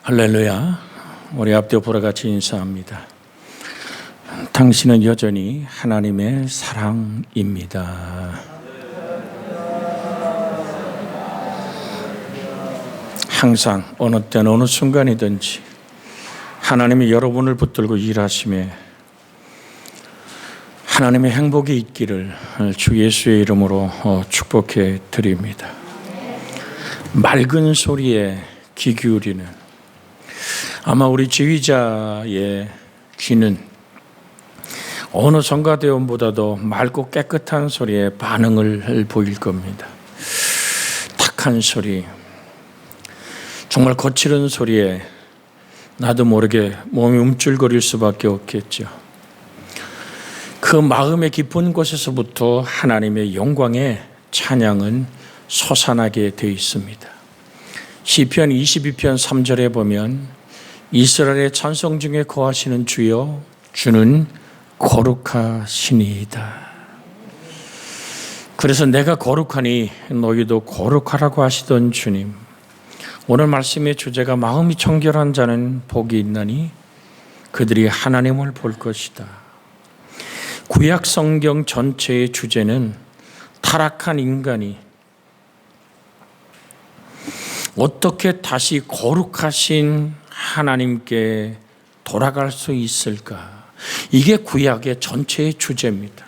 할렐루야. 우리 앞뒤 보러 같이 인사합니다. 당신은 여전히 하나님의 사랑입니다. 항상 어느 때는 어느 순간이든지 하나님이 여러분을 붙들고 일하심에 하나님의 행복이 있기를 주 예수의 이름으로 축복해 드립니다. 맑은 소리에 귀 기울이는 아마 우리 지휘자의 귀는 어느 성가대원보다도 맑고 깨끗한 소리에 반응을 보일 겁니다. 탁한 소리, 정말 거칠은 소리에 나도 모르게 몸이 움찔거릴 수밖에 없겠죠. 그 마음의 깊은 곳에서부터 하나님의 영광의 찬양은 솟아나게 되어 있습니다. 시편 22편 3절에 보면 이스라엘의 찬송 중에 거하시는 주여, 주는 거룩하시니이다. 그래서 내가 거룩하니 너희도 거룩하라고 하시던 주님, 오늘 말씀의 주제가 마음이 청결한 자는 복이 있나니 그들이 하나님을 볼 것이다. 구약 성경 전체의 주제는 타락한 인간이 어떻게 다시 거룩하신 하나님께 돌아갈 수 있을까? 이게 구약의 전체의 주제입니다.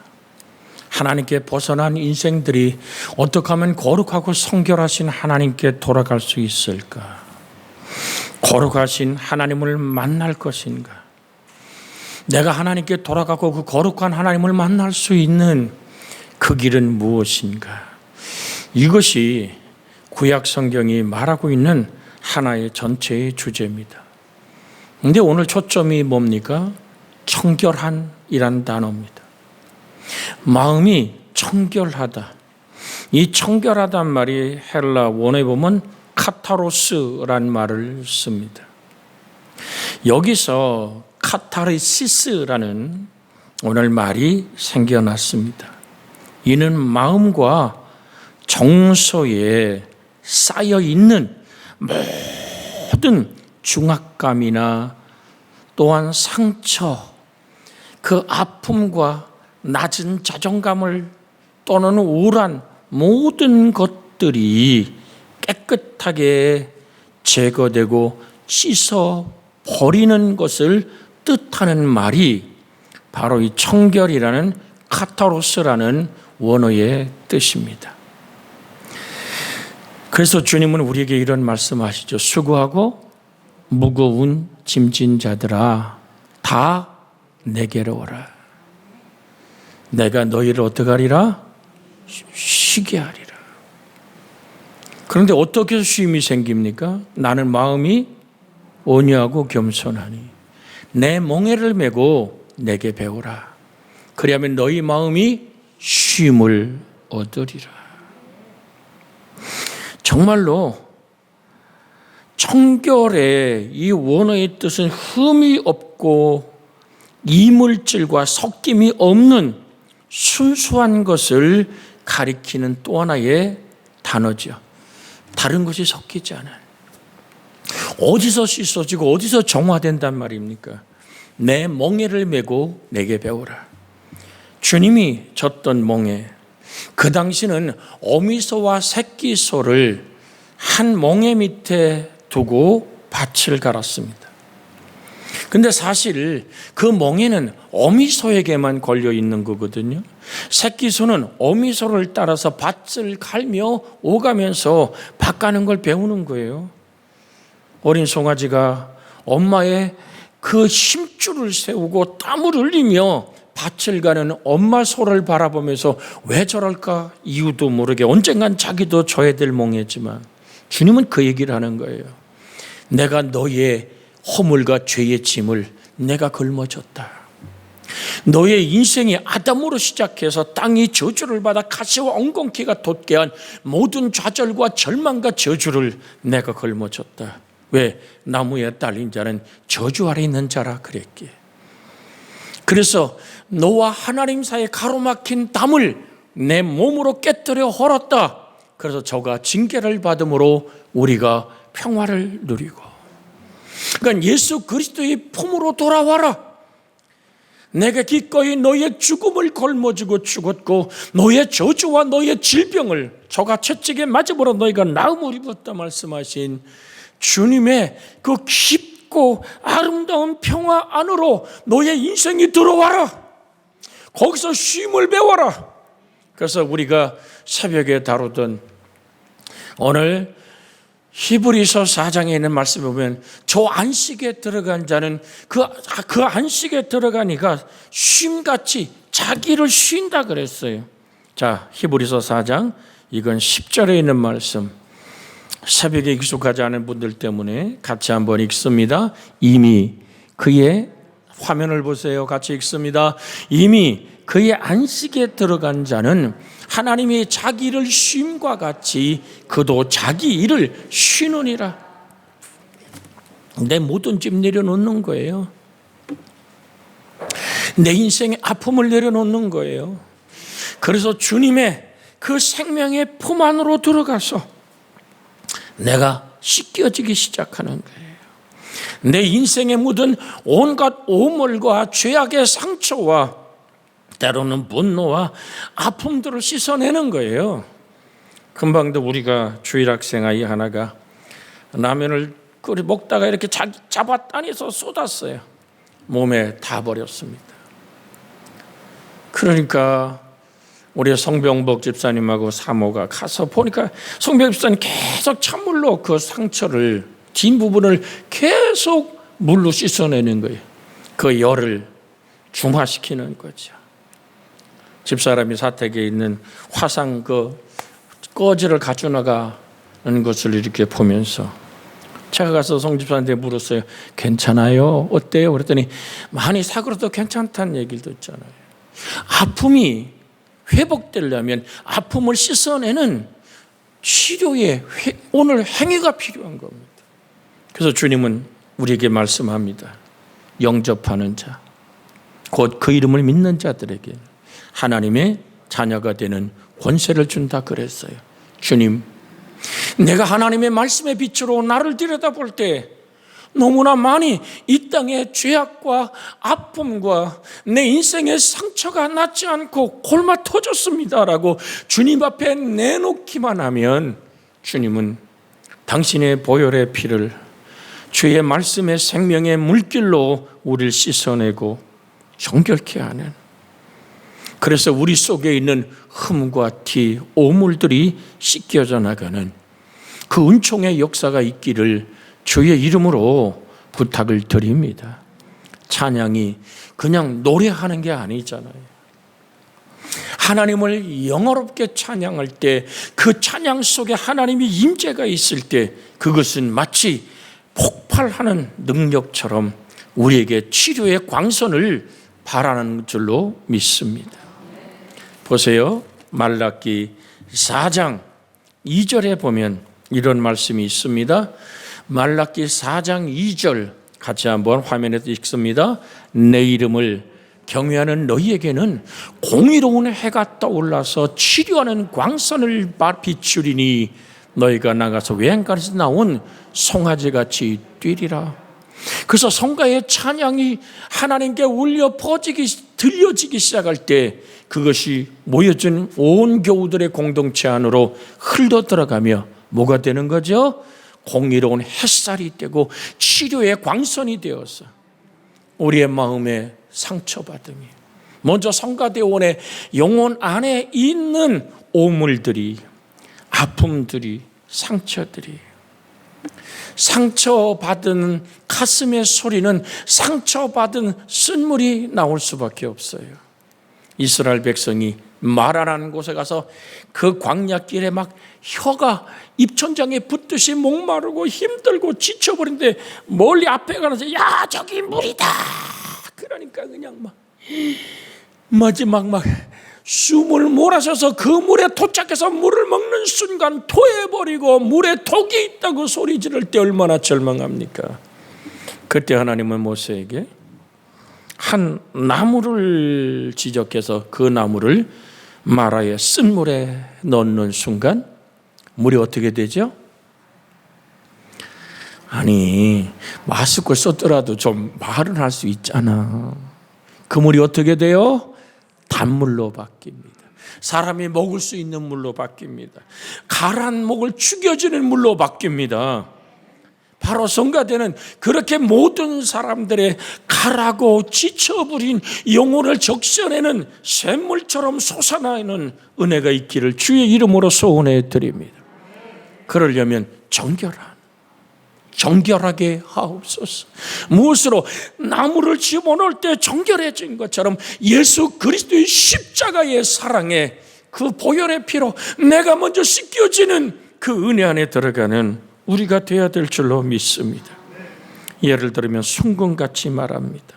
하나님께 벗어난 인생들이 어떻게 하면 거룩하고 성결하신 하나님께 돌아갈 수 있을까? 거룩하신 하나님을 만날 것인가? 내가 하나님께 돌아가고 그 거룩한 하나님을 만날 수 있는 그 길은 무엇인가? 이것이 구약 성경이 말하고 있는 하나의 전체의 주제입니다. 그런데 오늘 초점이 뭡니까? 청결한이란 단어입니다. 마음이 청결하다. 이 청결하단 말이 헬라 원어에 보면 카타로스란 말을 씁니다. 여기서 카타르시스라는 오늘 말이 생겨났습니다. 이는 마음과 정서에 쌓여 있는 모든 중압감이나 또한 상처, 그 아픔과 낮은 자존감을 또는 우울한 모든 것들이 깨끗하게 제거되고 씻어 버리는 것을 뜻하는 말이 바로 이 청결이라는 카타로스라는 원어의 뜻입니다. 그래서 주님은 우리에게 이런 말씀하시죠. 수고하고 무거운 짐진 자들아 다 내게로 오라. 내가 너희를 어떻게 하리라? 쉬게 하리라. 그런데 어떻게 쉼이 생깁니까? 나는 마음이 온유하고 겸손하니 내 멍에를 메고 내게 배우라. 그리하면 너희 마음이 쉼을 얻으리라. 정말로 청결의 이 원어의 뜻은 흠이 없고 이물질과 섞임이 없는 순수한 것을 가리키는 또 하나의 단어죠. 다른 것이 섞이지 않아요. 어디서 씻어지고 어디서 정화된단 말입니까? 내 멍에를 메고 내게 배우라. 주님이 졌던 멍에, 그 당시는 어미소와 새끼소를 한 멍에 밑에 두고 밭을 갈았습니다. 근데 사실 그 멍에는 어미소에게만 걸려 있는 거거든요. 새끼소는 어미소를 따라서 밭을 갈며 오가면서 밭 가는 걸 배우는 거예요. 어린 송아지가 엄마의 그 힘줄을 세우고 땀을 흘리며 밭을 가는 엄마 소를 바라보면서 왜 저럴까 이유도 모르게 언젠간 자기도 져야 될 멍에지만 주님은 그 얘기를 하는 거예요. 내가 너의 허물과 죄의 짐을 내가 걸머졌다. 너의 인생이 아담으로 시작해서 땅이 저주를 받아 가시와 엉겅퀴가 돋게 한 모든 좌절과 절망과 저주를 내가 걸머졌다. 왜? 나무에 딸린 자는 저주 아래 있는 자라 그랬기에. 그래서 너와 하나님 사이에 가로막힌 담을 내 몸으로 깨뜨려 헐었다. 그래서 저가 징계를 받음으로 우리가 평화를 누리고, 그러니까 예수 그리스도의 품으로 돌아와라. 내가 기꺼이 너의 죽음을 걸머쥐고 죽었고 너의 저주와 너의 질병을 저가 채찍에 맞음으로 너희가 나음을 입었다 말씀하신 주님의 그 깊고 아름다운 평화 안으로 너의 인생이 들어와라. 거기서 쉼을 배워라. 그래서 우리가 새벽에 다루던 오늘 히브리서 4장에 있는 말씀을 보면 저 안식에 들어간 자는 그 안식에 들어가니까 쉼같이 자기를 쉰다 그랬어요. 자, 히브리서 4장 이건 10절에 있는 말씀. 새벽에 익숙하지 않은 분들 때문에 같이 한번 읽습니다. 이미 그의 화면을 보세요. 같이 읽습니다. 이미 그의 안식에 들어간 자는 하나님이 자기를 쉼과 같이 그도 자기 일을 쉬느니라. 내 모든 짐 내려놓는 거예요. 내 인생의 아픔을 내려놓는 거예요. 그래서 주님의 그 생명의 품 안으로 들어가서 내가 씻겨지기 시작하는 거예요. 내 인생에 묻은 온갖 오물과 죄악의 상처와 때로는 분노와 아픔들을 씻어내는 거예요. 금방도 우리가 주일학생 아이 하나가 라면을 끓여 먹다가 이렇게 잡아따내서 쏟았어요. 몸에 다 버렸습니다. 그러니까 우리 성병복 집사님하고 사모가 가서 보니까 성병복 집사님 계속 찬물로 그 상처를 뒷부분을 계속 물로 씻어내는 거예요. 그 열을 중화시키는 거죠. 집사람이 사택에 있는 화상 그 꺼지를 가져나가는 것을 이렇게 보면서 제가 가서 송 집사한테 물었어요. 괜찮아요? 어때요? 그랬더니 많이 사그러도 괜찮다는 얘기를 듣잖아요. 아픔이 회복되려면 아픔을 씻어내는 치료의 오늘 행위가 필요한 겁니다. 그래서 주님은 우리에게 말씀합니다. 영접하는 자, 곧 그 이름을 믿는 자들에게 하나님의 자녀가 되는 권세를 준다 그랬어요. 주님, 내가 하나님의 말씀의 빛으로 나를 들여다볼 때 너무나 많이 이 땅의 죄악과 아픔과 내 인생의 상처가 낫지 않고 골마 터졌습니다라고 주님 앞에 내놓기만 하면 주님은 당신의 보혈의 피를 주의 말씀의 생명의 물길로 우리를 씻어내고 정결케 하는, 그래서 우리 속에 있는 흠과 티, 오물들이 씻겨져 나가는 그 은총의 역사가 있기를 주의 이름으로 부탁을 드립니다. 찬양이 그냥 노래하는 게 아니잖아요. 하나님을 영어롭게 찬양할 때 그 찬양 속에 하나님의 임재가 있을 때 그것은 마치 폭발하는 능력처럼 우리에게 치료의 광선을 발하는 줄로 믿습니다. 보세요. 말라기 4장 2절에 보면 이런 말씀이 있습니다. 말라기 4장 2절 같이 한번 화면에서 읽습니다. 내 이름을 경외하는 너희에게는 공의로운 해가 떠올라서 치료하는 광선을 비추리니 너희가 나가서 외양간에서 나온 송아지같이 뛰리라. 그래서 성가의 찬양이 하나님께 울려 들려지기 시작할 때 그것이 모여진 온 교우들의 공동체 안으로 흘러 들어가며 뭐가 되는 거죠? 공의로운 햇살이 되고 치료의 광선이 되어서 우리의 마음에 상처받음이, 먼저 성가대원의 영혼 안에 있는 오물들이, 아픔들이, 상처들이, 상처받은 가슴의 소리는 상처받은 쓴물이 나올 수밖에 없어요. 이스라엘 백성이 마라라는 곳에 가서 그 광야길에 막 혀가 입천장에 붙듯이 목마르고 힘들고 지쳐버린데 멀리 앞에 가면서 야 저기 물이다. 그러니까 그냥 막 마지막 막 숨을 몰아셔서 그 물에 도착해서 물을 먹는 순간 토해버리고 물에 독이 있다고 소리 지를 때 얼마나 절망합니까? 그때 하나님은 모세에게 한 나무를 지적해서 그 나무를 마라의 쓴물에 넣는 순간 물이 어떻게 되죠? 아니, 마스크 썼더라도 좀 말은 할 수 있잖아. 그 물이 어떻게 돼요? 단물로 바뀝니다. 사람이 먹을 수 있는 물로 바뀝니다. 가란 목을 죽여주는 물로 바뀝니다. 바로 성가대는 그렇게 모든 사람들의 가라고 지쳐버린 영혼을 적셔내는 샘물처럼 솟아나는 은혜가 있기를 주의 이름으로 소원해 드립니다. 그러려면 정결하게 하옵소서. 무엇으로? 나무를 집어넣을 때 정결해진 것처럼 예수 그리스도의 십자가의 사랑에 그 보혈의 피로 내가 먼저 씻겨지는 그 은혜 안에 들어가는 우리가 되어야 될 줄로 믿습니다. 예를 들면 순금같이 말합니다.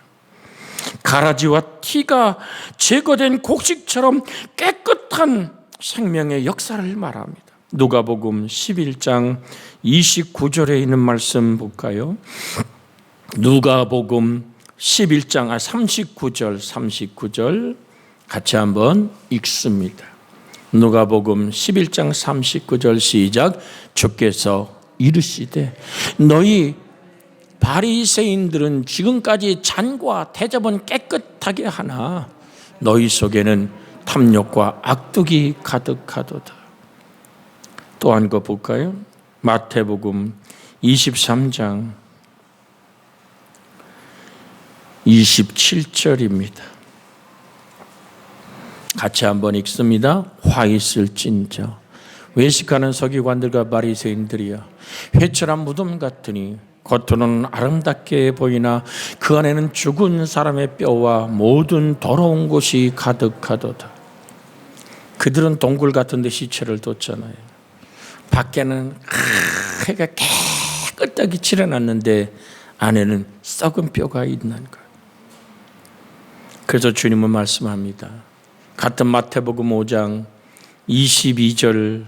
가라지와 티가 제거된 곡식처럼 깨끗한 생명의 역사를 말합니다. 누가복음 11장 29절에 있는 말씀 볼까요? 누가복음 11장 39절 같이 한번 읽습니다. 누가복음 11장 39절 시작. 주께서 이르시되 너희 바리새인들은 지금까지 잔과 대접은 깨끗하게 하나 너희 속에는 탐욕과 악독이 가득하도다. 또 한 거 볼까요? 마태복음 23장 27절입니다. 같이 한번 읽습니다. 화 있을진저 외식하는 서기관들과 바리새인들이여 회칠한 무덤 같으니 겉으로는 아름답게 보이나 그 안에는 죽은 사람의 뼈와 모든 더러운 곳이 가득하도다. 그들은 동굴 같은 데 시체를 뒀잖아요. 밖에는 해가 깨끗하게 칠해놨는데 안에는 썩은 뼈가 있는 거예요. 그래서 주님은 말씀합니다. 같은 마태복음 5장 22절에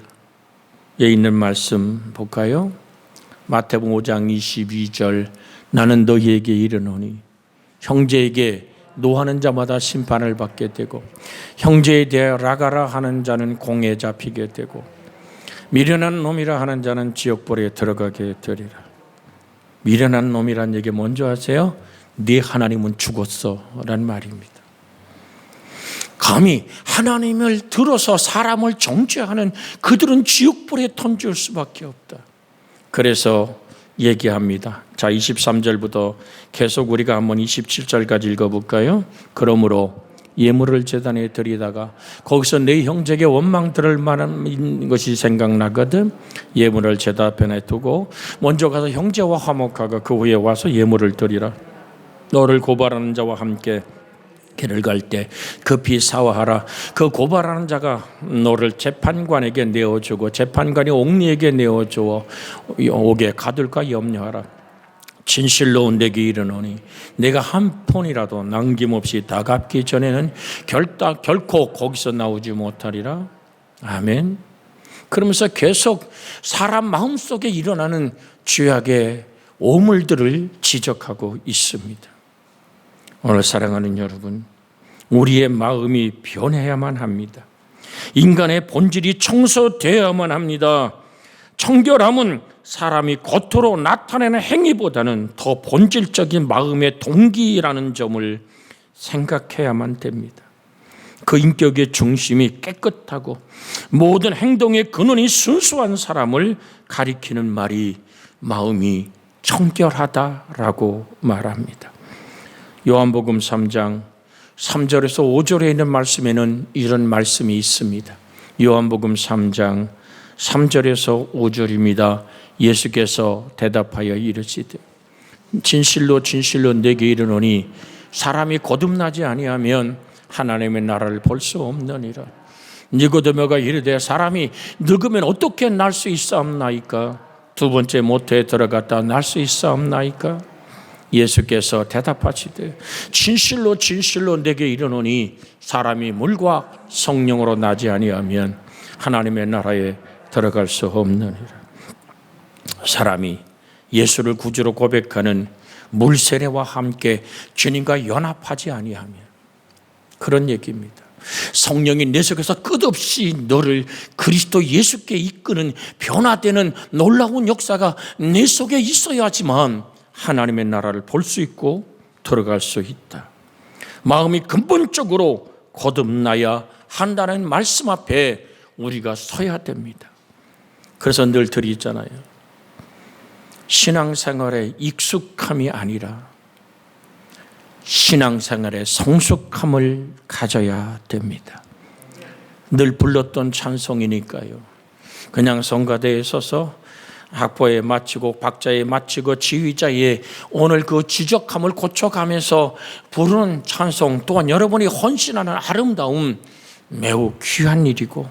있는 말씀 볼까요? 마태복음 5장 22절 나는 너희에게 이르노니 형제에게 노하는 자마다 심판을 받게 되고 형제에 대해 라가라 하는 자는 공에 잡히게 되고 미련한 놈이라 하는 자는 지옥불에 들어가게 되리라. 미련한 놈이란 얘기 먼저 하세요. 네 하나님은 죽었어 라는 말입니다. 감히 하나님을 들어서 사람을 정죄하는 그들은 지옥불에 던질 수밖에 없다. 그래서 얘기합니다. 자, 23절부터 계속 우리가 한번 27절까지 읽어볼까요? 그러므로 예물을 제단에 드리다가 거기서 내 형제에게 원망 들을 만한 것이 생각나거든 예물을 제단 앞에 두고 먼저 가서 형제와 화목하고 그 후에 와서 예물을 드리라. 너를 고발하는 자와 함께 길을 갈 때 급히 사화하라. 그 고발하는 자가 너를 재판관에게 내어주고 재판관이 옥리에게 내어주어 옥에 가둘까 염려하라. 진실로 내게 이르노니 내가 한 푼이라도 남김없이 다 갚기 전에는 결코 거기서 나오지 못하리라. 아멘. 그러면서 계속 사람 마음속에 일어나는 죄악의 오물들을 지적하고 있습니다. 오늘 사랑하는 여러분, 우리의 마음이 변해야만 합니다. 인간의 본질이 청소되어야만 합니다. 청결함은 사람이 겉으로 나타내는 행위보다는 더 본질적인 마음의 동기라는 점을 생각해야만 됩니다. 그 인격의 중심이 깨끗하고 모든 행동의 근원이 순수한 사람을 가리키는 말이 마음이 청결하다라고 말합니다. 요한복음 3장 3절에서 5절에 있는 말씀에는 이런 말씀이 있습니다. 요한복음 3장 3절에서 5절입니다. 예수께서 대답하여 이르시되 진실로 내게 이르노니 사람이 거듭나지 아니하면 하나님의 나라를 볼 수 없느니라. 니고데모가 이르되 사람이 늙으면 어떻게 날 수 있사옵나이까? 두 번째 모태에 들어갔다 날 수 있사옵나이까? 예수께서 대답하시되 진실로 내게 이르노니 사람이 물과 성령으로 나지 아니하면 하나님의 나라에 들어갈 수 없느니라. 사람이 예수를 구주로 고백하는 물 세례와 함께 주님과 연합하지 아니하면 그런 얘기입니다. 성령이 내 속에서 끝없이 너를 그리스도 예수께 이끄는 변화되는 놀라운 역사가 내 속에 있어야지만 하나님의 나라를 볼 수 있고 들어갈 수 있다. 마음이 근본적으로 거듭나야 한다는 말씀 앞에 우리가 서야 됩니다. 그래서 늘 드리잖아요. 신앙생활에 익숙함이 아니라 신앙생활에 성숙함을 가져야 됩니다. 늘 불렀던 찬송이니까요. 그냥 성가대에 서서 악보에 맞추고 박자에 맞추고 지휘자의 오늘 그 지적함을 고쳐가면서 부르는 찬송, 또한 여러분이 헌신하는 아름다움, 매우 귀한 일이고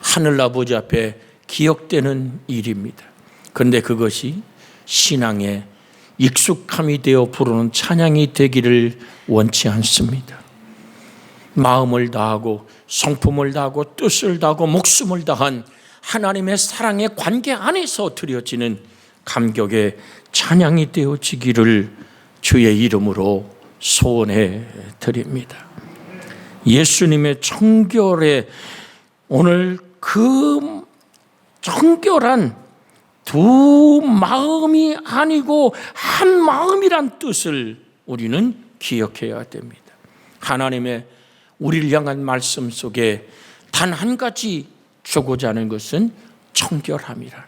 하늘아버지 앞에 기억되는 일입니다. 그런데 그것이 신앙의 익숙함이 되어 부르는 찬양이 되기를 원치 않습니다. 마음을 다하고 성품을 다하고 뜻을 다하고 목숨을 다한 하나님의 사랑의 관계 안에서 드려지는 감격의 찬양이 되어지기를 주의 이름으로 소원해 드립니다. 예수님의 청결에 오늘 그 청결한 두 마음이 아니고 한 마음이란 뜻을 우리는 기억해야 됩니다. 하나님의 우리를 향한 말씀 속에 단 한 가지 주고자 하는 것은 청결함이라.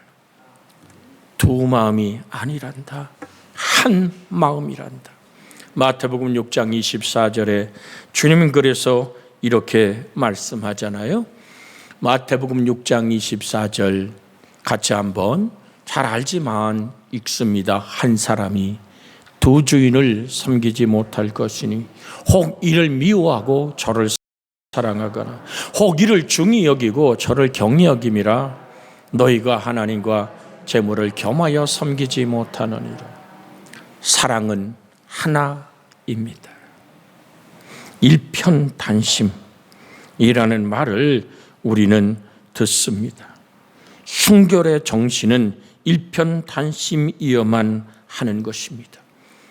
두 마음이 아니란다. 한 마음이란다. 마태복음 6장 24절에 주님은 그래서 이렇게 말씀하잖아요. 마태복음 6장 24절 같이 한번 잘 알지만 읽습니다. 한 사람이 두 주인을 섬기지 못할 것이니 혹 이를 미워하고 저를 사랑하거나 혹 이를 중히 여기고 저를 경히 여김이라. 너희가 하나님과 재물을 겸하여 섬기지 못하느니라. 사랑은 하나입니다. 일편단심이라는 말을 우리는 듣습니다. 순결의 정신은 일편단심이어만 하는 것입니다.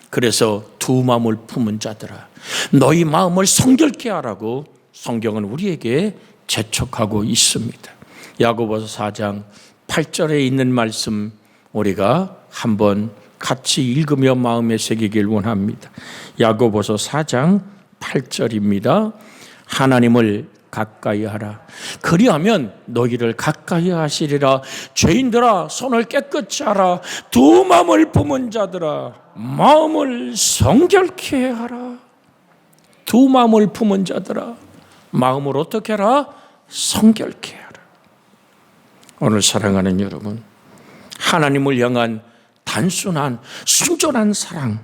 그래서 두 마음을 품은 자들아 너희 마음을 성결케 하라고 성경은 우리에게 재촉하고 있습니다. 야고보서 4장 8절에 있는 말씀 우리가 한번 같이 읽으며 마음에 새기길 원합니다. 야고보서 4장 8절입니다. 하나님을 가까이 하라. 그리하면 너희를 가까이 하시리라. 죄인들아 손을 깨끗이 하라. 두 마음을 품은 자들아 마음을 성결케 하라. 두 마음을 품은 자들아 마음을 어떻게 하라? 성결케 하라. 오늘 사랑하는 여러분, 하나님을 향한 단순한 순전한 사랑,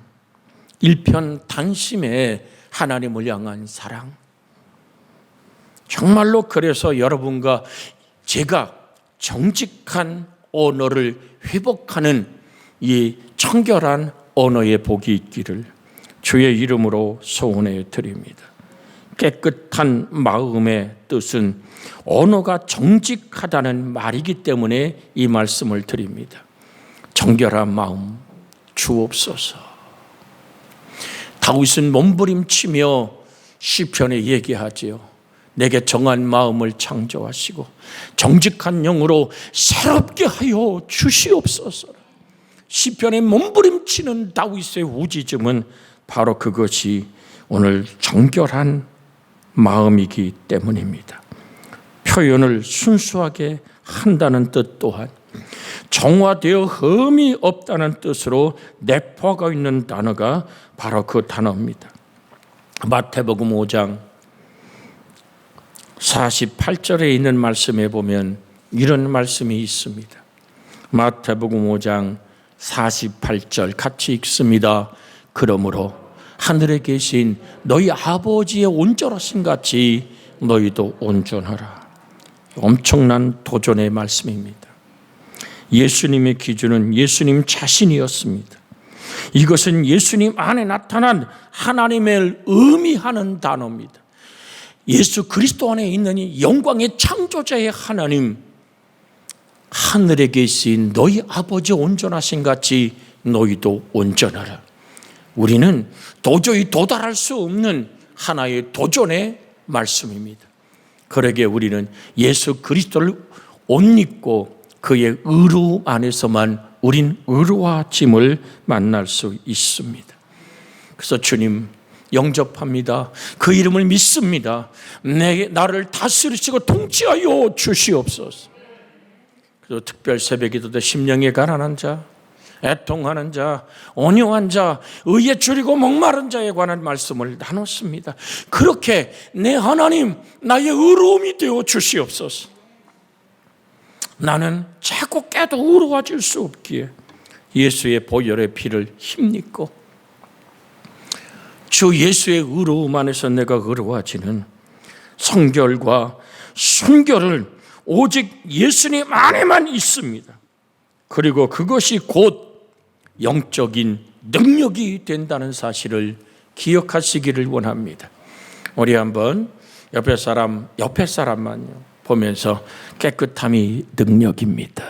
일편단심의 하나님을 향한 사랑, 정말로 그래서 여러분과 제가 정직한 언어를 회복하는 이 청결한 언어의 복이 있기를 주의 이름으로 소원해 드립니다. 깨끗한 마음의 뜻은 언어가 정직하다는 말이기 때문에 이 말씀을 드립니다. 정결한 마음 주옵소서. 다윗은 몸부림치며 시편에 얘기하지요. 내게 정한 마음을 창조하시고 정직한 영으로 새롭게 하여 주시옵소서. 시편에 몸부림치는 다윗의 우짖음은 바로 그것이 오늘 정결한 마음이기 때문입니다. 표현을 순수하게 한다는 뜻 또한 정화되어 흠이 없다는 뜻으로 내포하고 있는 단어가 바로 그 단어입니다. 마태복음 5장 48절에 있는 말씀에 보면 이런 말씀이 있습니다. 마태복음 5장 48절 같이 읽습니다. 그러므로 하늘에 계신 너희 아버지의 온전하신 같이 너희도 온전하라. 엄청난 도전의 말씀입니다. 예수님의 기준은 예수님 자신이었습니다. 이것은 예수님 안에 나타난 하나님을 의미하는 단어입니다. 예수 그리스도 안에 있는 이 영광의 창조자의 하나님, 하늘에 계신 너희 아버지 온전하신 같이 너희도 온전하라. 우리는 도저히 도달할 수 없는 하나의 도전에 말씀입니다. 그러기에 우리는 예수 그리스도를 옷 입고 그의 의로움 안에서만 우린 의로워짐을 만날 수 있습니다. 그래서 주님 영접합니다. 그 이름을 믿습니다. 나를 다스리시고 통치하여 주시옵소서. 그래서 특별 새벽기도 때 심령이 가난한 자, 애통하는 자, 온유한 자, 의에 줄이고 목마른 자에 관한 말씀을 나눴습니다. 그렇게 내 하나님 나의 의로움이 되어 주시옵소서. 나는 자꾸 깨도 의로워질 수 없기에 예수의 보혈의 피를 힘입고 주 예수의 의로움 안에서 내가 의로워지는 성결과 순결을 오직 예수님 안에만 있습니다. 그리고 그것이 곧 영적인 능력이 된다는 사실을 기억하시기를 원합니다. 우리 한번 옆에 사람만요 보면서 깨끗함이 능력입니다.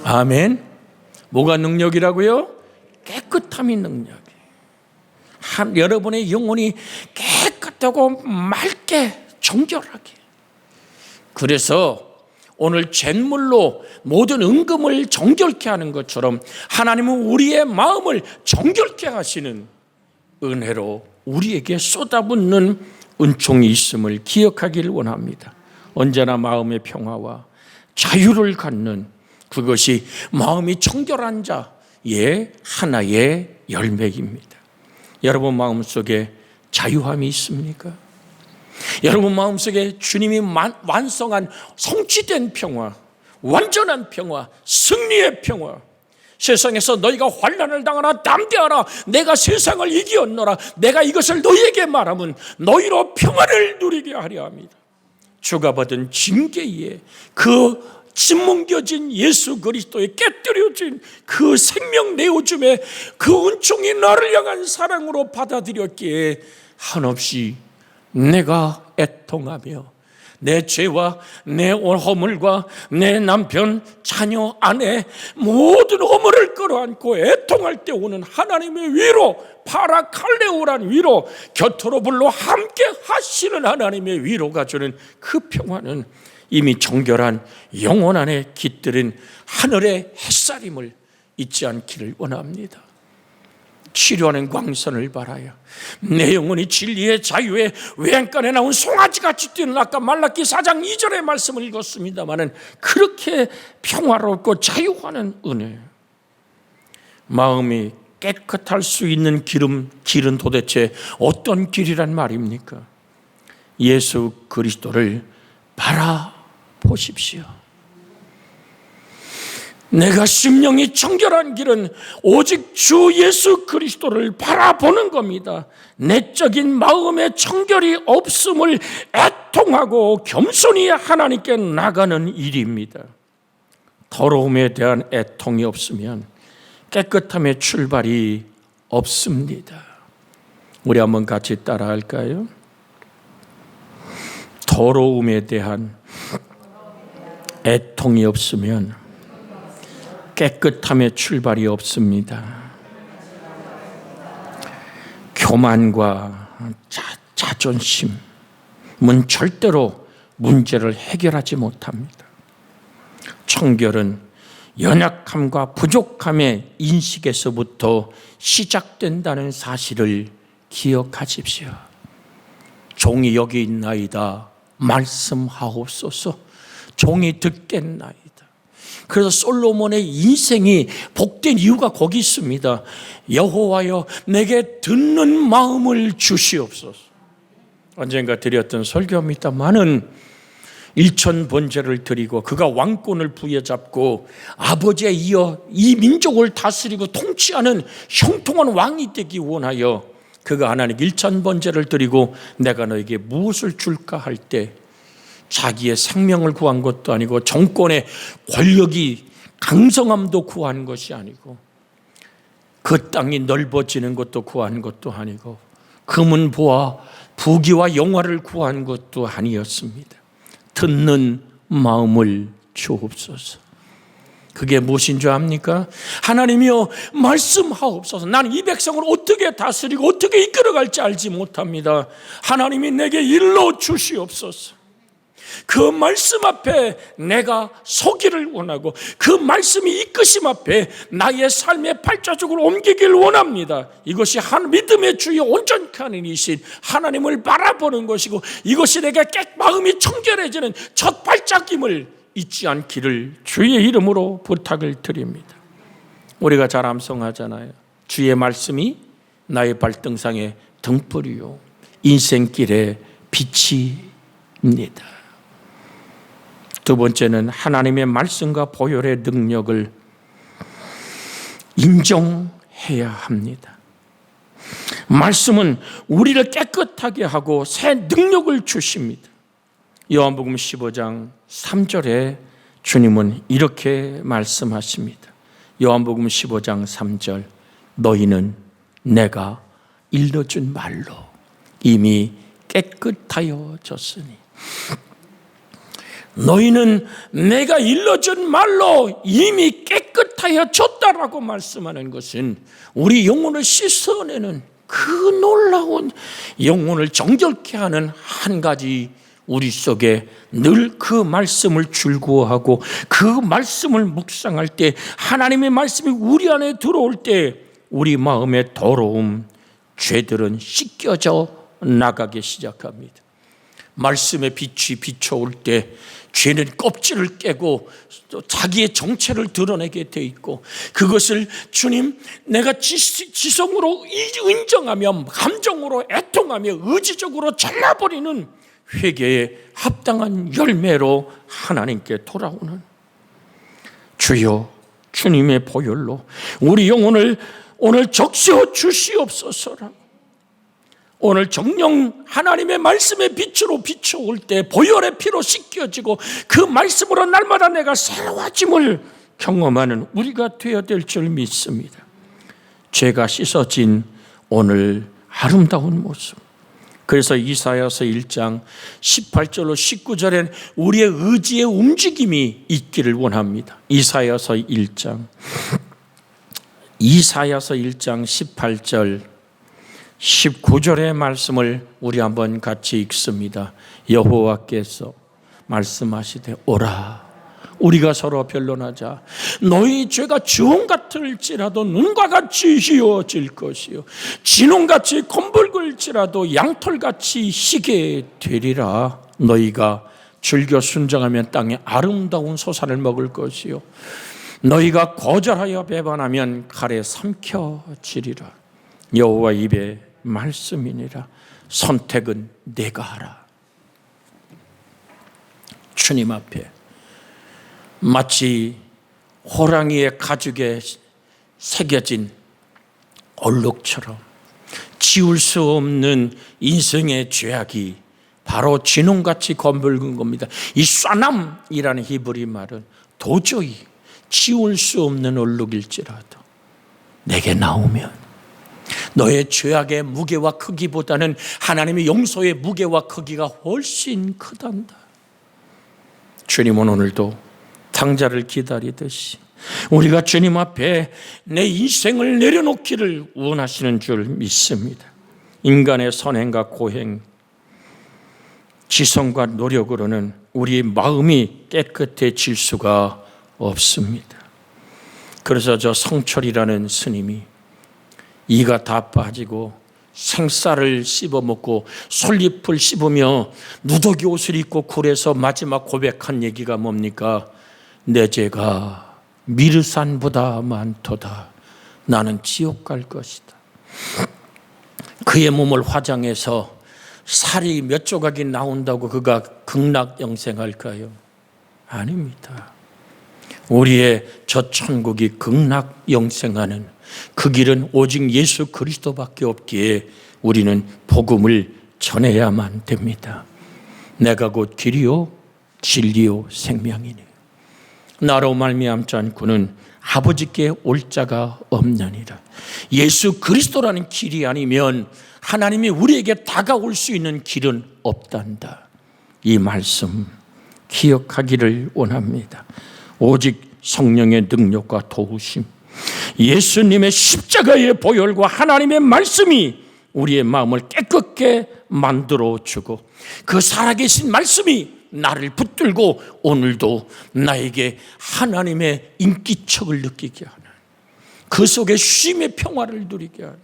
아멘. 뭐가 능력이라고요? 깨끗함이 능력이에요. 여러분의 영혼이 깨끗하고 맑게 정결하게. 그래서 오늘 잿물로 모든 은금을 정결케 하는 것처럼 하나님은 우리의 마음을 정결케 하시는 은혜로 우리에게 쏟아붓는 은총이 있음을 기억하기를 원합니다. 언제나 마음의 평화와 자유를 갖는 그것이 마음이 정결한 자의 하나의 열매입니다. 여러분 마음속에 자유함이 있습니까? 여러분 마음속에 주님이 완성한 성취된 평화, 완전한 평화, 승리의 평화, 세상에서 너희가 환난을 당하나 담대하라, 내가 세상을 이기었노라, 내가 이것을 너희에게 말하면 너희로 평화를 누리게 하려 합니다. 주가 받은 징계에 그 짓뭉겨진 예수 그리스도의 깨뜨려진 그 생명 내어줌에 그 은총이 나를 향한 사랑으로 받아들였기에 한없이 내가 애통하며 내 죄와 내 허물과 내 남편, 자녀, 아내 모든 허물을 끌어안고 애통할 때 오는 하나님의 위로, 파라칼레오란 위로, 곁으로 불러 함께 하시는 하나님의 위로가 주는 그 평화는 이미 정결한 영혼 안에 깃들인 하늘의 햇살임을 잊지 않기를 원합니다. 치료하는 광선을 바라요. 내 영혼이 진리의 자유의 외양간에 나온 송아지같이 뛰는 아까 말라기 4장 2절의 말씀을 읽었습니다마는 그렇게 평화롭고 자유하는 은혜. 마음이 깨끗할 수 있는 길은 도대체 어떤 길이란 말입니까? 예수 그리스도를 바라보십시오. 내가 심령이 정결한 길은 오직 주 예수 그리스도를 바라보는 겁니다. 내적인 마음의 정결이 없음을 애통하고 겸손히 하나님께 나가는 일입니다. 더러움에 대한 애통이 없으면 깨끗함의 출발이 없습니다. 우리 한번 같이 따라 할까요? 더러움에 대한 애통이 없으면 깨끗함의 출발이 없습니다. 교만과 자존심은 절대로 문제를 해결하지 못합니다. 청결은 연약함과 부족함의 인식에서부터 시작된다는 사실을 기억하십시오. 종이 여기 있나이다 말씀하옵소서. 종이 듣겠나이다. 그래서 솔로몬의 인생이 복된 이유가 거기 있습니다. 여호와여 내게 듣는 마음을 주시옵소서. 언젠가 드렸던 설교입니다마는 일천번제를 드리고 그가 왕권을 부여잡고 아버지에 이어 이 민족을 다스리고 통치하는 형통한 왕이 되기 원하여 그가 하나님께 일천번제를 드리고 내가 너에게 무엇을 줄까 할 때 자기의 생명을 구한 것도 아니고 정권의 권력이 강성함도 구한 것이 아니고 그 땅이 넓어지는 것도 구한 것도 아니고 금은 보아 부귀와 영화를 구한 것도 아니었습니다. 듣는 마음을 주옵소서. 그게 무엇인 줄 압니까? 하나님이여 말씀하옵소서. 나는 이 백성을 어떻게 다스리고 어떻게 이끌어갈지 알지 못합니다. 하나님이 내게 일러 주시옵소서. 그 말씀 앞에 내가 서기를 원하고 그 말씀이 이끄심 앞에 나의 삶의 발자국을 옮기길 원합니다. 이것이 믿음의 주여 온전케 하는 이신 하나님을 바라보는 것이고 이것이 내게 마음이 청결해지는 첫 발자국임을 잊지 않기를 주의 이름으로 부탁을 드립니다. 우리가 잘 암송하잖아요. 주의 말씀이 나의 발등상의 등불이요 인생길의 빛입니다. 두 번째는 하나님의 말씀과 보혈의 능력을 인정해야 합니다. 말씀은 우리를 깨끗하게 하고 새 능력을 주십니다. 요한복음 15장 3절에 주님은 이렇게 말씀하십니다. 요한복음 15장 3절 너희는 내가 일러준 말로 이미 깨끗하여졌으니 너희는 내가 일러준 말로 이미 깨끗하여졌다라고 말씀하는 것은 우리 영혼을 씻어내는 그 놀라운 영혼을 정결케 하는 한 가지 우리 속에 늘 그 말씀을 줄구하고 그 말씀을 묵상할 때 하나님의 말씀이 우리 안에 들어올 때 우리 마음의 더러움, 죄들은 씻겨져 나가기 시작합니다. 말씀의 빛이 비춰올 때 죄는 껍질을 깨고 자기의 정체를 드러내게 돼 있고 그것을 주님 내가 지성으로 인정하며 감정으로 애통하며 의지적으로 잘라버리는 회개의 합당한 열매로 하나님께 돌아오는 주여 주님의 보혈로 우리 영혼을 오늘 적셔 주시옵소서라고 오늘 정령 하나님의 말씀의 빛으로 비춰올 때 보혈의 피로 씻겨지고 그 말씀으로 날마다 내가 새로워짐을 경험하는 우리가 되어야 될 줄 믿습니다. 죄가 씻어진 오늘 아름다운 모습. 그래서 이사야서 1장 18절로 19절엔 우리의 의지의 움직임이 있기를 원합니다. 이사야서 1장 18절 19절의 말씀을 우리 한번 같이 읽습니다. 여호와께서 말씀하시되 오라 우리가 서로 변론하자. 너희 죄가 주홍 같을지라도 눈과 같이 희어질 것이요 진홍같이 검붉을지라도 양털같이 희게 되리라. 너희가 즐겨 순종하면 땅에 아름다운 소산을 먹을 것이요 너희가 거절하여 배반하면 칼에 삼켜지리라. 여호와 입의 말씀이니라. 선택은 내가 하라. 주님 앞에 마치 호랑이의 가죽에 새겨진 얼룩처럼 지울 수 없는 인생의 죄악이 바로 진홍같이 검붉은 겁니다. 이 쏴남이라는 히브리 말은 도저히 지울 수 없는 얼룩일지라도 내게 나오면 너의 죄악의 무게와 크기보다는 하나님의 용서의 무게와 크기가 훨씬 크단다. 주님은 오늘도 탕자를 기다리듯이 우리가 주님 앞에 내 인생을 내려놓기를 원하시는 줄 믿습니다. 인간의 선행과 고행, 지성과 노력으로는 우리의 마음이 깨끗해질 수가 없습니다. 그래서 저 성철이라는 스님이 이가 다 빠지고 생쌀을 씹어먹고 솔잎을 씹으며 누더기 옷을 입고 굴에서 마지막 고백한 얘기가 뭡니까? 내 죄가 미르산보다 많도다. 나는 지옥 갈 것이다. 그의 몸을 화장해서 살이 몇 조각이 나온다고 그가 극락영생할까요? 아닙니다. 우리의 저 천국이 극락영생하는 그 길은 오직 예수 그리스도밖에 없기에 우리는 복음을 전해야만 됩니다. 내가 곧 길이요 진리요 생명이니 나로 말미암지 않고는 아버지께 올 자가 없느니라. 예수 그리스도라는 길이 아니면 하나님이 우리에게 다가올 수 있는 길은 없단다. 이 말씀 기억하기를 원합니다. 오직 성령의 능력과 도우심, 예수님의 십자가의 보혈과 하나님의 말씀이 우리의 마음을 깨끗게 만들어주고 그 살아계신 말씀이 나를 붙들고 오늘도 나에게 하나님의 인기척을 느끼게 하는, 그 속에 쉼의 평화를 누리게 하는,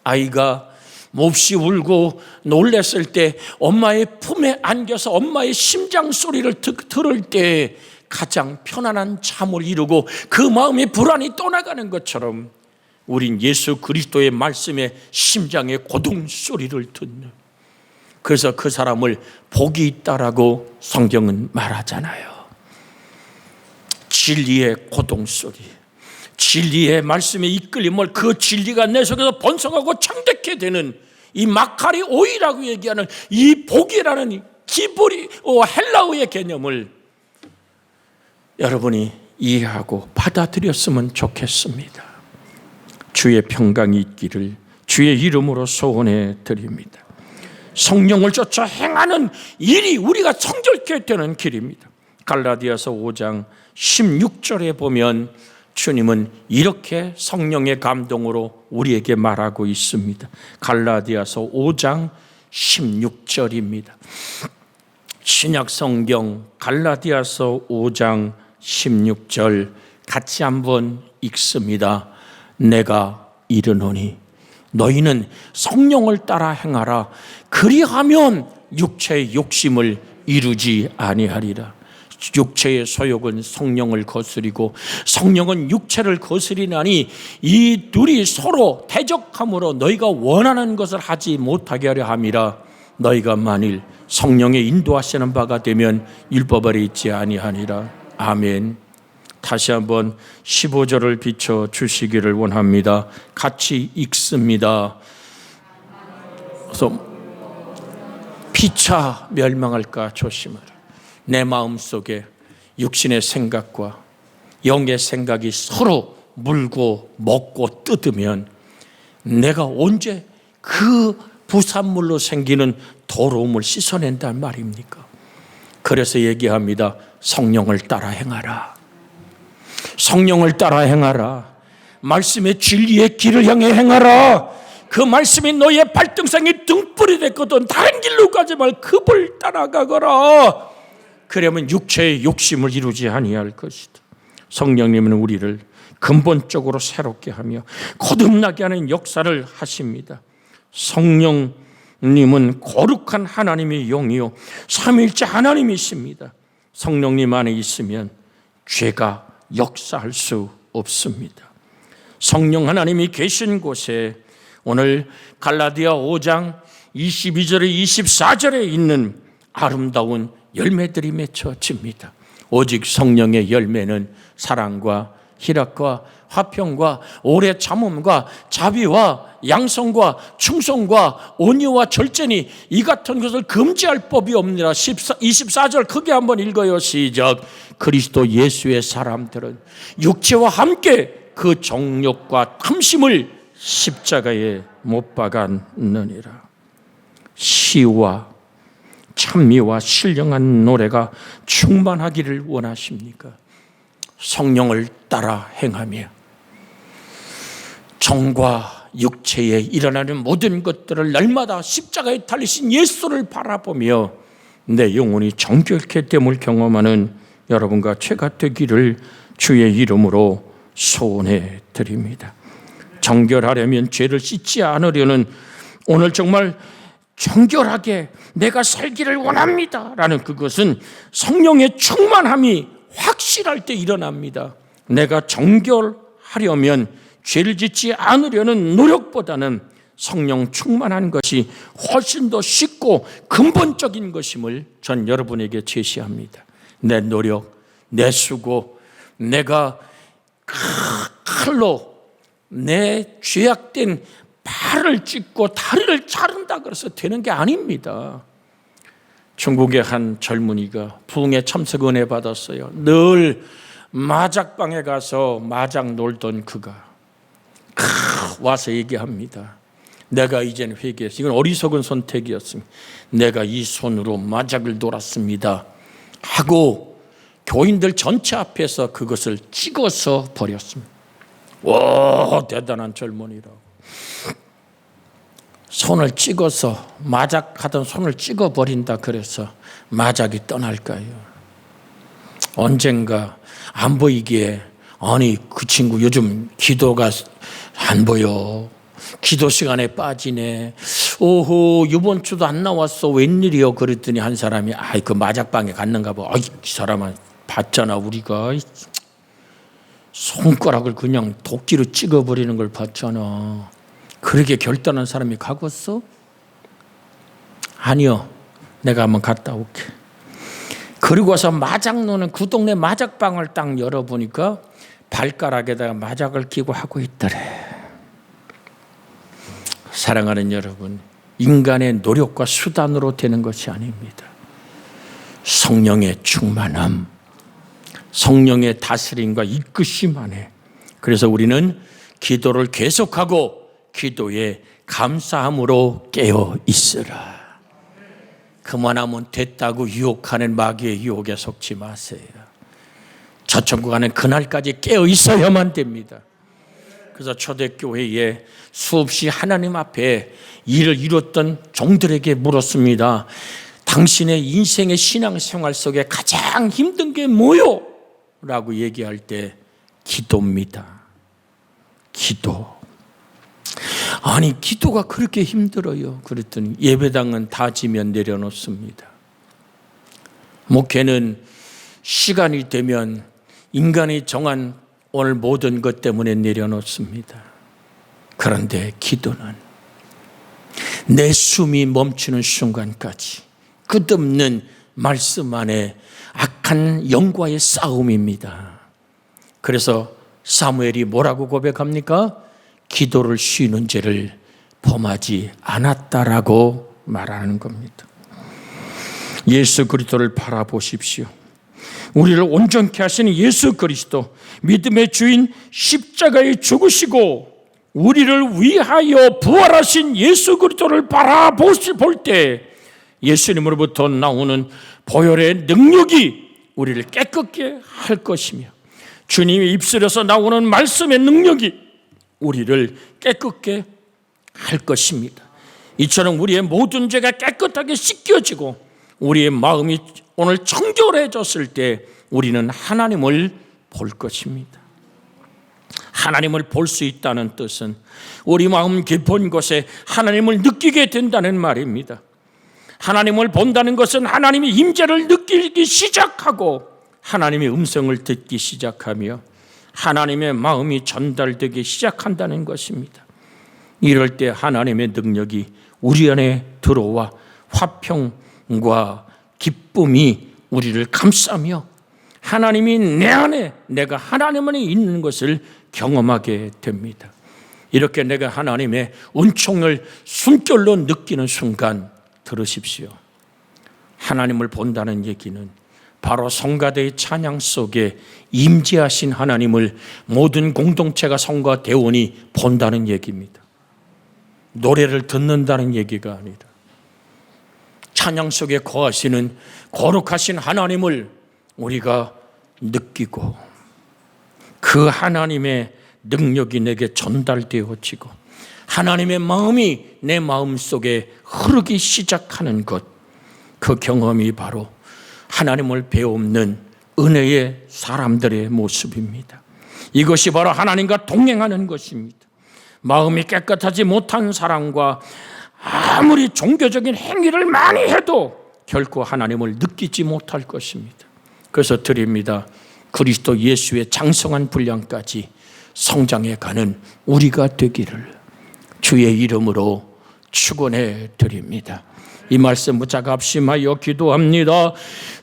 아이가 몹시 울고 놀랐을 때 엄마의 품에 안겨서 엄마의 심장 소리를 들을 때 가장 편안한 잠을 이루고 그 마음의 불안이 떠나가는 것처럼 우린 예수 그리스도의 말씀에 심장의 고동 소리를 듣는, 그래서 그 사람을 복이 있다라고 성경은 말하잖아요. 진리의 고동 소리, 진리의 말씀에 이끌림을 그 진리가 내 속에서 번성하고 창대케 되는 이 마카리 오이라고 얘기하는 이 복이라는 기브리 헬라어의 개념을 여러분이 이해하고 받아들였으면 좋겠습니다. 주의 평강이 있기를 주의 이름으로 소원해 드립니다. 성령을 쫓아 행하는 일이 우리가 성결케 되는 길입니다. 갈라디아서 5장 16절에 보면 주님은 이렇게 성령의 감동으로 우리에게 말하고 있습니다. 갈라디아서 5장 16절입니다. 신약 성경 갈라디아서 5장 16절 같이 한번 읽습니다. 내가 이르노니 너희는 성령을 따라 행하라. 그리하면 육체의 욕심을 이루지 아니하리라. 육체의 소욕은 성령을 거스리고 성령은 육체를 거스리나니 이 둘이 서로 대적함으로 너희가 원하는 것을 하지 못하게 하려 함이라. 너희가 만일 성령의 인도하시는 바가 되면 율법 아래 있지 아니하니라. 아멘. 다시 한번 15절을 비춰 주시기를 원합니다. 같이 읽습니다. 그래서 피차 멸망할까 조심하라. 내 마음속에 육신의 생각과 영의 생각이 서로 물고 먹고 뜯으면 내가 언제 그 부산물로 생기는 더러움을 씻어낸단 말입니까? 그래서 얘기합니다. 성령을 따라 행하라. 성령을 따라 행하라. 말씀의 진리의 길을 향해 행하라. 그 말씀이 너의 발등상에 등불이 됐거든. 다른 길로 가지 말 그 불 따라가거라. 그러면 육체의 욕심을 이루지 아니할 것이다. 성령님은 우리를 근본적으로 새롭게 하며 거듭나게 하는 역사를 하십니다. 성령님은 거룩한 하나님의 영이요 삼위일체 하나님이십니다. 성령님 안에 있으면 죄가 역사할 수 없습니다. 성령 하나님이 계신 곳에 오늘 갈라디아 5장 22절에 24절에 있는 아름다운 열매들이 맺혀집니다. 오직 성령의 열매는 사랑과 희락과 화평과 오래 참음과 자비와 양성과 충성과 온유와 절제니 이 같은 것을 금지할 법이 없느라. 24절 크게 한번 읽어요. 시작. 그리스도 예수의 사람들은 육체와 함께 그 정욕과 탐심을 십자가에 못 박았느니라. 시와 찬미와 신령한 노래가 충만하기를 원하십니까? 성령을 따라 행하며 정과 육체에 일어나는 모든 것들을 날마다 십자가에 달리신 예수를 바라보며 내 영혼이 정결케 됨을 경험하는 여러분과 제가 되기를 주의 이름으로 소원해 드립니다. 정결하려면 죄를 씻지 않으려는, 오늘 정말 정결하게 내가 살기를 원합니다 라는 그것은 성령의 충만함이 확실할 때 일어납니다. 내가 정결하려면 죄를 짓지 않으려는 노력보다는 성령 충만한 것이 훨씬 더 쉽고 근본적인 것임을 전 여러분에게 제시합니다. 내 노력, 내 수고, 내가 칼로 내 죄악된 발을 찢고 다리를 자른다 그래서 되는 게 아닙니다. 중국의 한 젊은이가 부흥회 참석 은혜 받았어요. 늘 마작방에 가서 마작 놀던 그가 와서 얘기합니다. 내가 이제는 회개했어. 이건 어리석은 선택이었습니다. 내가 이 손으로 마작을 놀았습니다 하고 교인들 전체 앞에서 그것을 찍어서 버렸습니다. 와, 대단한 젊은이라고. 손을 찍어서, 마작하던 손을 찍어버린다 그래서 마작이 떠날까요? 언젠가 안 보이기에, 아니 그 친구 요즘 기도가 안 보여, 기도 시간에 빠지네, 오호 이번 주도 안 나왔어, 웬일이요? 그랬더니 한 사람이 아이 그 마작방에 갔는가 봐. 아이 이 사람은 봤잖아, 우리가 손가락을 그냥 도끼로 찍어버리는 걸 봤잖아. 그렇게 결단한 사람이 가겠어? 아니요, 내가 한번 갔다 올게. 그리고 와서 마작 노는 그 동네 마작방을 딱 열어보니까 발가락에다가 마작을 끼고 하고 있더래. 사랑하는 여러분, 인간의 노력과 수단으로 되는 것이 아닙니다. 성령의 충만함, 성령의 다스림과 이끄심 안에. 그래서 우리는 기도를 계속하고 기도에 감사함으로 깨어 있으라. 그만하면 됐다고 유혹하는 마귀의 유혹에 속지 마세요. 저 천국 가는 그날까지 깨어 있어야만 됩니다. 그래서 초대교회에 수없이 하나님 앞에 일을 이뤘던 종들에게 물었습니다. 당신의 인생의 신앙생활 속에 가장 힘든 게 뭐요? 라고 얘기할 때 기도입니다. 기도. 아니 기도가 그렇게 힘들어요. 그랬더니 예배당은 다 지면 내려놓습니다. 목회는 시간이 되면 인간이 정한 오늘 모든 것 때문에 내려놓습니다. 그런데 기도는 내 숨이 멈추는 순간까지 끝없는 말씀 안에 악한 영과의 싸움입니다. 그래서 사무엘이 뭐라고 고백합니까? 기도를 쉬는 죄를 범하지 않았다라고 말하는 겁니다. 예수 그리스도를 바라보십시오. 우리를 온전케 하시는 예수 그리스도, 믿음의 주인, 십자가에 죽으시고 우리를 위하여 부활하신 예수 그리스도를 바라볼 때 예수님으로부터 나오는 보혈의 능력이 우리를 깨끗게 할 것이며, 주님의 입술에서 나오는 말씀의 능력이 우리를 깨끗게 할 것입니다. 이처럼 우리의 모든 죄가 깨끗하게 씻겨지고 우리의 마음이 오늘 청결해졌을 때 우리는 하나님을 볼 것입니다. 하나님을 볼 수 있다는 뜻은 우리 마음 깊은 곳에 하나님을 느끼게 된다는 말입니다. 하나님을 본다는 것은 하나님의 임재를 느끼기 시작하고 하나님의 음성을 듣기 시작하며 하나님의 마음이 전달되기 시작한다는 것입니다. 이럴 때 하나님의 능력이 우리 안에 들어와 화평과 기쁨이 우리를 감싸며 하나님이 내 안에, 내가 하나님 안에 있는 것을 경험하게 됩니다. 이렇게 내가 하나님의 은총을 숨결로 느끼는 순간, 들으십시오. 하나님을 본다는 얘기는 바로 성가대의 찬양 속에 임재하신 하나님을 모든 공동체가 성가 대원이 본다는 얘기입니다. 노래를 듣는다는 얘기가 아니라 찬양 속에 거하시는 거룩하신 하나님을 우리가 느끼고 그 하나님의 능력이 내게 전달되어지고 하나님의 마음이 내 마음 속에 흐르기 시작하는 것, 그 경험이 바로 하나님을 배우는 은혜의 사람들의 모습입니다. 이것이 바로 하나님과 동행하는 것입니다. 마음이 깨끗하지 못한 사람과 아무리 종교적인 행위를 많이 해도 결코 하나님을 느끼지 못할 것입니다. 그래서 드립니다. 그리스도 예수의 장성한 분량까지 성장해 가는 우리가 되기를 주의 이름으로 축원해 드립니다. 이 말씀 붙잡아 합심하여 기도합니다.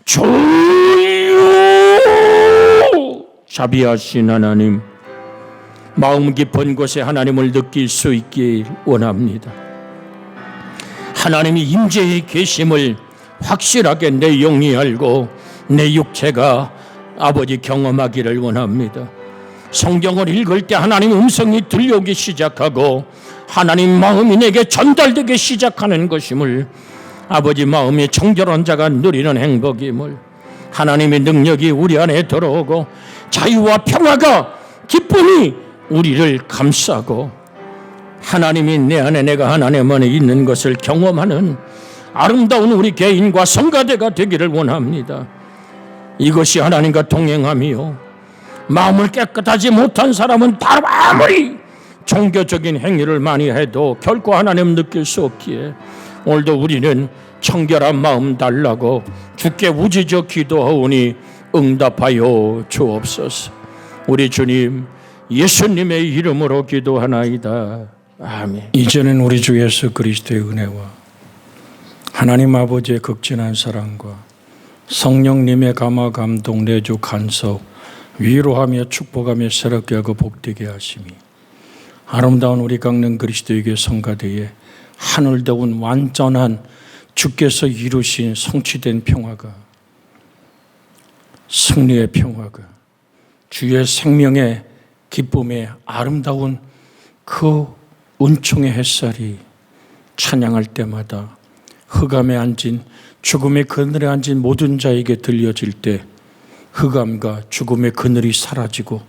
주여, 자비하신 하나님, 마음 깊은 곳에 하나님을 느낄 수 있길 원합니다. 하나님이 임재에 계심을 확실하게 내 영이 알고 내 육체가 아버지 경험하기를 원합니다. 성경을 읽을 때 하나님 음성이 들려오기 시작하고 하나님 마음이 내게 전달되기 시작하는 것임을, 아버지 마음이 청결한 자가 누리는 행복임을, 하나님의 능력이 우리 안에 들어오고 자유와 평화가 기쁨이 우리를 감싸고 하나님이 내 안에 내가 하나님 안에 있는 것을 경험하는 아름다운 우리 개인과 성가대가 되기를 원합니다. 이것이 하나님과 동행함이요, 마음을 깨끗하지 못한 사람은 아무리 종교적인 행위를 많이 해도 결코 하나님 느낄 수 없기에 오늘도 우리는 청결한 마음 달라고 주께 우지저 기도하오니 응답하여 주옵소서. 우리 주님 예수님의 이름으로 기도하나이다. 아멘. 이제는 우리 주 예수 그리스도의 은혜와 하나님 아버지의 극진한 사랑과 성령님의 감화 감동 내주 간섭 위로하며 축복하며 새롭게 하고 복되게 하심이 아름다운 우리 강릉 그리스도에게 성가대에 하늘다운 완전한 주께서 이루신 성취된 평화가, 승리의 평화가, 주의 생명의 기쁨의 아름다운 그 은총의 햇살이 찬양할 때마다 흑암에 앉은, 죽음의 그늘에 앉은 모든 자에게 들려질 때 흑암과 죽음의 그늘이 사라지고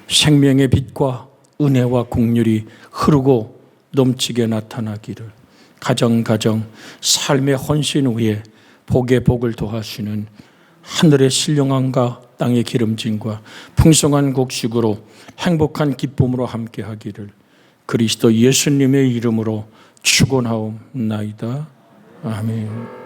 생명의 빛과 은혜와 긍휼이 흐르고 넘치게 나타나기를, 가정 삶의 헌신 위에 복의 복을 더하시는 하늘의 신령함과 땅의 기름짐과 풍성한 곡식으로 행복한 기쁨으로 함께하기를 그리스도 예수님의 이름으로 축원하옵나이다. 아멘.